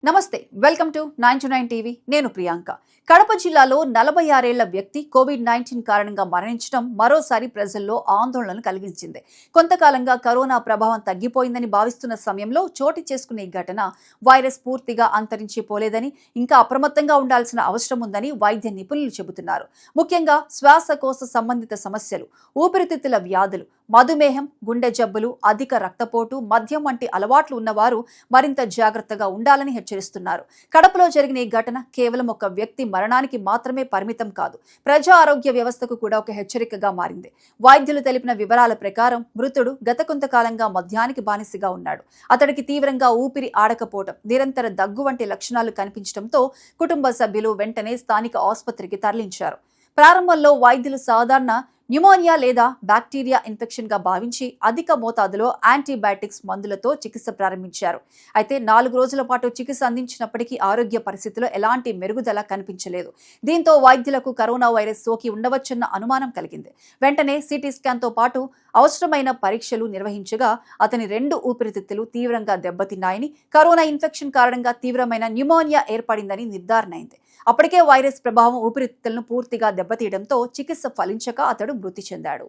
నమస్తే welcome to 929 TV నేను ప్రియాంక కడప జిల్లాలో 46 ఏళ్ల వ్యక్తి కోవిడ్-19 కారణంగా మరణించడం మరోసారి ప్రజల్లో ఆందోళనను కలిగించింది. కొంతకాలంగా కరోనా ప్రభావం తగ్గిపోయిందని భావిస్తున్న సమయంలో చోటు చేసుకునే ఈ ఘటన వైరస్ పూర్తిగా అంతరించిపోలేదని ఇంకా అప్రమత్తంగా ఉండాల్సిన అవసరం ఉందని వైద్య నిపుణులు చెబుతున్నారు. ముఖ్యంగా శ్వాసకోశ సంబంధిత సమస్యలు, ఊపిరితిత్తుల వ్యాధులు, మధుమేహం, గుండె జబ్బులు, అధిక రక్తపోటు, మద్యం వంటి అలవాట్లు ఉన్నవారు మరింత జాగ్రత్తగా ఉండాలని హెచ్చరిస్తున్నారు. కడపలో జరిగిన ఈ ఘటన కేవలం ఒక వ్యక్తి మరణానికి మాత్రమే పరిమితం కాదు, ప్రజా ఆరోగ్య వ్యవస్థకు కూడా ఒక హెచ్చరికగా మారింది. వైద్యులు తెలిపిన వివరాల ప్రకారం మృతుడు గత కొంతకాలంగా మద్యానికి బానిసగా ఉన్నాడు. అతడికి తీవ్రంగా ఊపిరి ఆడకపోవడం, నిరంతర దగ్గు వంటి లక్షణాలు కనిపించడంతో కుటుంబ సభ్యులు వెంటనే స్థానిక ఆసుపత్రికి తరలించారు. ప్రారంభంలో వైద్యులు సాధారణ న్యూమోనియా లేదా బ్యాక్టీరియా ఇన్ఫెక్షన్ గా భావించి అధిక మోతాదులో యాంటీబయాటిక్స్ మందులతో చికిత్స ప్రారంభించారు. అయితే 4 రోజుల పాటు చికిత్స అందించినప్పటికీ ఆరోగ్య పరిస్థితిలో ఎలాంటి మెరుగుదల కనిపించలేదు. దీంతో వైద్యులకు కరోనా వైరస్ సోకి ఉండవచ్చన్న అనుమానం కలిగింది. వెంటనే సిటీ స్కాన్ తో పాటు అవసరమైన పరీక్షలు నిర్వహించగా అతని 2 ఊపిరితిత్తులు తీవ్రంగా దెబ్బతిన్నాయని, కరోనా ఇన్ఫెక్షన్ కారణంగా తీవ్రమైన న్యూమోనియా ఏర్పడిందని నిర్ధారణ అయింది. అప్పటికే వైరస్ ప్రభావం ఊపిరితిత్తులను పూర్తిగా దెబ్బతీయడంతో చికిత్స ఫలించక అతడు మృతి చెందాడు.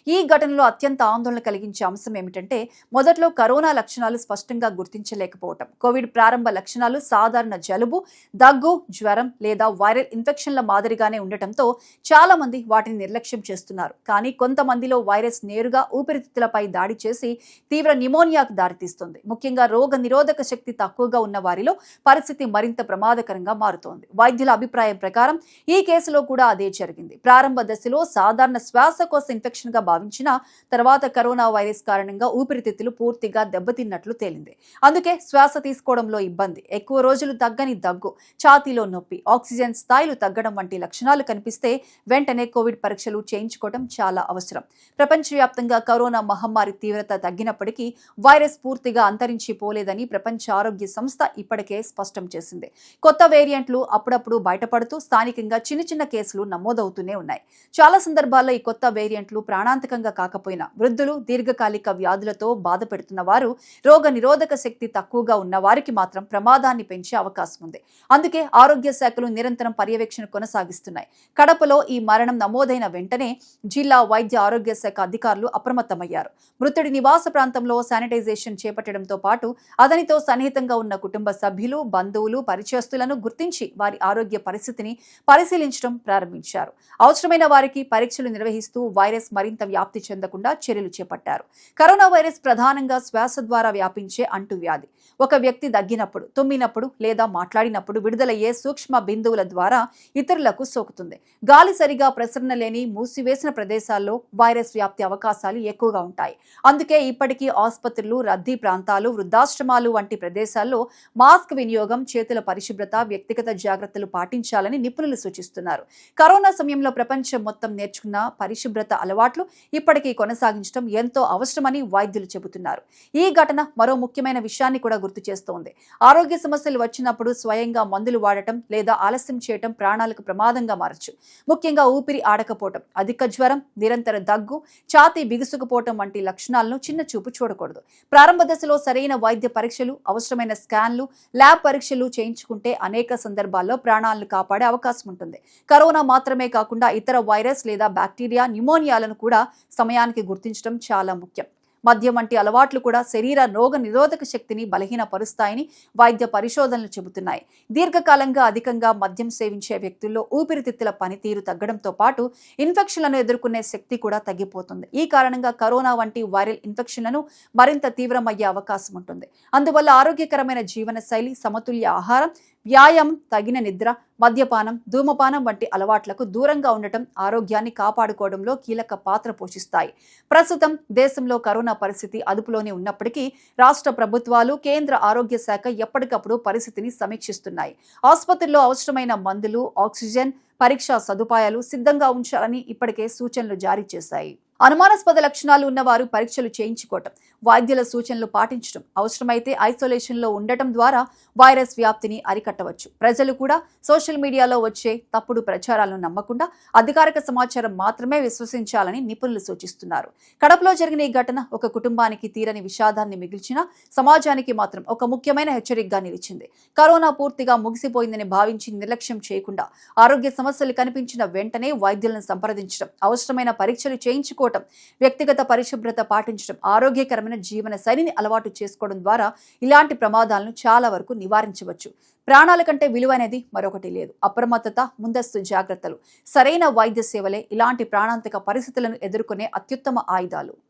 ఈ ఘటనలో అత్యంత ఆందోళన కలిగించే అంశం ఏమిటంటే, మొదట్లో కరోనా లక్షణాలు స్పష్టంగా గుర్తించలేకపోవటం. కోవిడ్ ప్రారంభ లక్షణాలు సాధారణ జలుబు, దగ్గు, జ్వరం లేదా వైరల్ ఇన్ఫెక్షన్ల మాదిరిగానే ఉండటంతో చాలా మంది వాటిని నిర్లక్ష్యం చేస్తున్నారు. కానీ కొంతమందిలో వైరస్ నేరుగా ఊపిరితిత్తులపై దాడి చేసి తీవ్ర న్యూమోనియాకు దారితీస్తుంది. ముఖ్యంగా రోగ నిరోధక శక్తి తక్కువగా ఉన్న వారిలో పరిస్థితి మరింత ప్రమాదకరంగా మారుతోంది. వైద్యుల అభిప్రాయం ప్రకారం ఈ కేసులో కూడా అదే జరిగింది. ప్రారంభ దశలో సాధారణ శ్వాసకోశ ఇన్ఫెక్షన్ భావించిన తర్వాత కరోనా వైరస్ కారణంగా ఊపిరితిత్తులు పూర్తిగా దెబ్బతిన్నట్లు తేలింది. అందుకే శ్వాస తీసుకోవడంలో ఇబ్బంది, ఎక్కువ రోజులు తగ్గని దగ్గు, ఛాతీలో నొప్పి, ఆక్సిజన్ స్థాయిలు తగ్గడం వంటి లక్షణాలు కనిపిస్తే వెంటనే కోవిడ్ పరీక్షలు చేయించుకోవడం చాలా అవసరం. ప్రపంచవ్యాప్తంగా కరోనా మహమ్మారి తీవ్రత తగ్గినప్పటికీ వైరస్ పూర్తిగా అంతరించిపోలేదని ప్రపంచ ఆరోగ్య సంస్థ ఇప్పటికే స్పష్టం చేసింది. కొత్త వేరియంట్లు అప్పుడప్పుడు బయటపడుతూ స్థానికంగా చిన్న కేసులు నమోదవుతూనే ఉన్నాయి. చాలా సందర్భాల్లో ఈ కొత్త వేరియంట్లు ప్రాణాంతకంగా కాకపోయినా వృద్ధులు, దీర్ఘకాలిక వ్యాధులతో బాధపెడుతున్న వారు, రోగ నిరోధక శక్తి తక్కువగా ఉన్న వారికి మాత్రం ప్రమాదాన్ని పెంచే అవకాశం ఉంది. అందుకే ఆరోగ్య శాఖలు నిరంతరం పర్యవేక్షణ కొనసాగిస్తున్నాయి. కడపలో ఈ మరణం నమోదైన వెంటనే జిల్లా వైద్య ఆరోగ్య శాఖ అధికారులు అప్రమత్తమయ్యారు. మృతుడి నివాస ప్రాంతంలో శానిటైజేషన్ చేపట్టడంతో పాటు అతనితో సన్నిహితంగా ఉన్న కుటుంబ సభ్యులు, బంధువులు, పరిచయస్తులను గుర్తించి వారి ఆరోగ్య పరిస్థితిని పరిశీలించడం ప్రారంభించారు. అవసరమైన వారికి పరీక్షలు నిర్వహిస్తూ వైరస్ మరింత వ్యాప్తి చెందకుండా చర్యలు చేపట్టారు. కరోనా వైరస్ ప్రధానంగా శ్వాస ద్వారా వ్యాపించే అంటువ్యాధి. ఒక వ్యక్తి దగ్గినప్పుడు, తుమ్మినప్పుడు లేదా మాట్లాడినప్పుడు విడుదలయ్యే సూక్ష్మ బిందువుల ద్వారా ఇతరులకు సోకుతుంది. గాలి సరిగా ప్రసరణ లేని మూసివేసిన ప్రదేశాల్లో వైరస్ వ్యాప్తి అవకాశాలు ఎక్కువగా ఉంటాయి. అందుకే ఇప్పటికీ ఆసుపత్రులు, రద్దీ ప్రాంతాలు, వృద్ధాశ్రమాలు వంటి ప్రదేశాల్లో మాస్క్ వినియోగం, చేతుల పరిశుభ్రత, వ్యక్తిగత జాగ్రత్తలు పాటించాలని నిపుణులు సూచిస్తున్నారు. కరోనా సమయంలో ప్రపంచం మొత్తం నేర్చుకున్న పరిశుభ్రత అలవాట్లు ఇప్పటికీ కొనసాగించడం ఎంతో అవసరమని వైద్యులు చెబుతున్నారు. ఈ ఘటన మరో ముఖ్యమైన విషయాన్ని కూడా గుర్తు చేస్తోంది. ఆరోగ్య సమస్యలు వచ్చినప్పుడు స్వయంగా మందులు వాడటం లేదా ఆలస్యం చేయటం ప్రాణాలకు ప్రమాదంగా మారచ్చు. ముఖ్యంగా ఊపిరి ఆడకపోవటం, అధిక జ్వరం, నిరంతర దగ్గు, ఛాతీ బిగుసుకుపోవటం వంటి లక్షణాలను చిన్న చూపు చూడకూడదు. ప్రారంభ దశలో సరైన వైద్య పరీక్షలు, అవసరమైన స్కాన్లు, ల్యాబ్ పరీక్షలు చేయించుకుంటే అనేక సందర్భాల్లో ప్రాణాలను కాపాడే అవకాశం ఉంటుంది. కరోనా మాత్రమే కాకుండా ఇతర వైరస్ లేదా బ్యాక్టీరియా, న్యూమోనియాలను కూడా సమయానికి గుర్తించడం చాలా ముఖ్యం. మద్యం వంటి అలవాట్లు కూడా శరీర రోగ నిరోధక శక్తిని బలహీనపరుస్తాయని వైద్య పరిశోధనలు చెబుతున్నాయి. దీర్ఘకాలంగా అధికంగా మద్యం సేవించే వ్యక్తుల్లో ఊపిరితిత్తుల పనితీరు తగ్గడంతో పాటు ఇన్ఫెక్షన్లను ఎదుర్కొనే శక్తి కూడా తగ్గిపోతుంది. ఈ కారణంగా కరోనా వంటి వైరల్ ఇన్ఫెక్షన్లను మరింత తీవ్రమయ్యే అవకాశం ఉంటుంది. అందువల్ల ఆరోగ్యకరమైన జీవన శైలి, సమతుల్య ఆహారం, వ్యాయామం, తగిన నిద్ర, మద్యపానం, ధూమపానం వంటి అలవాట్లకు దూరంగా ఉండటం ఆరోగ్యాన్ని కాపాడుకోవడంలో కీలక పాత్ర పోషిస్తాయి. ప్రస్తుతం దేశంలో కరోనా పరిస్థితి అదుపులోనే ఉన్నప్పటికీ రాష్ట్ర ప్రభుత్వాలు, కేంద్ర ఆరోగ్య శాఖ ఎప్పటికప్పుడు పరిస్థితిని సమీక్షిస్తున్నాయి. ఆసుపత్రుల్లో అవసరమైన మందులు, ఆక్సిజన్, పరీక్షా సదుపాయాలు సిద్ధంగా ఉంచాలని ఇప్పటికే సూచనలు జారీ చేశాయి. అనుమానాస్పద లక్షణాలు ఉన్నవారు పరీక్షలు చేయించుకోవటం, వైద్యుల సూచనలు పాటించడం, అవసరమైతే ఐసోలేషన్లో ఉండటం ద్వారా వైరస్ వ్యాప్తిని అరికట్టవచ్చు. ప్రజలు కూడా సోషల్ మీడియాలో వచ్చే తప్పుడు ప్రచారాలను నమ్మకుండా అధికారిక సమాచారం మాత్రమే విశ్వసించాలని నిపుణులు సూచిస్తున్నారు. కడపలో జరిగిన ఈ ఘటన ఒక కుటుంబానికి తీరని విషాదాన్ని మిగిల్చినా సమాజానికి మాత్రం ఒక ముఖ్యమైన హెచ్చరికగా నిలిచింది. కరోనా పూర్తిగా ముగిసిపోయిందని భావించి నిర్లక్ష్యం చేయకుండా ఆరోగ్య సమస్యలు కనిపించిన వెంటనే వైద్యులను సంప్రదించడం, అవసరమైన పరీక్షలు చేయించుకోవటం, వ్యక్తిగత పరిశుభ్రత పాటించడం, ఆరోగ్యకరమైన జీవన శైలిని అలవాటు చేసుకోవడం ద్వారా ఇలాంటి ప్రమాదాలను చాలా వరకు నివారించవచ్చు. ప్రాణాల కంటే విలువైనది మరొకటి లేదు. అప్రమత్తత, ముందస్తు జాగ్రత్తలు, సరైన వైద్య సేవలే ఇలాంటి ప్రాణాంతక పరిస్థితులను ఎదుర్కొనే అత్యుత్తమ ఆయుధాలు.